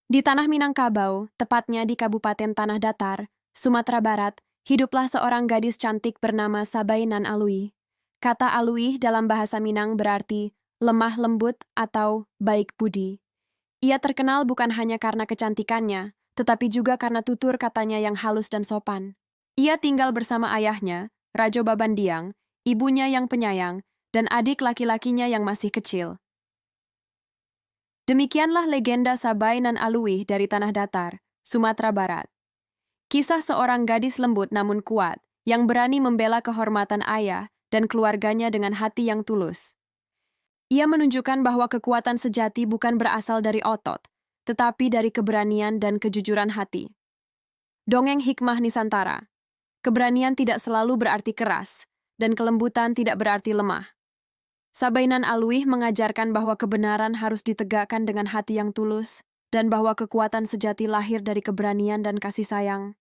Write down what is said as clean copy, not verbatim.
Di tanah Minangkabau, tepatnya di Kabupaten Tanah Datar, Sumatera Barat, hiduplah seorang gadis cantik bernama Sabainan Alui. Kata Alui dalam bahasa Minang berarti lemah lembut atau baik budi. Ia terkenal bukan hanya karena kecantikannya, tetapi juga karena tutur katanya yang halus dan sopan. Ia tinggal bersama ayahnya, Rajo Babandiang, ibunya yang penyayang, dan adik laki-lakinya yang masih kecil. Demikianlah legenda Sabainan Alui dari Tanah Datar, Sumatera Barat. Kisah seorang gadis lembut namun kuat, yang berani membela kehormatan ayah dan keluarganya dengan hati yang tulus. Ia menunjukkan bahwa kekuatan sejati bukan berasal dari otot, tetapi dari keberanian dan kejujuran hati. Dongeng Hikmah Nusantara. Keberanian tidak selalu berarti keras, dan kelembutan tidak berarti lemah. Sabainan Alwi mengajarkan bahwa kebenaran harus ditegakkan dengan hati yang tulus, dan bahwa kekuatan sejati lahir dari keberanian dan kasih sayang.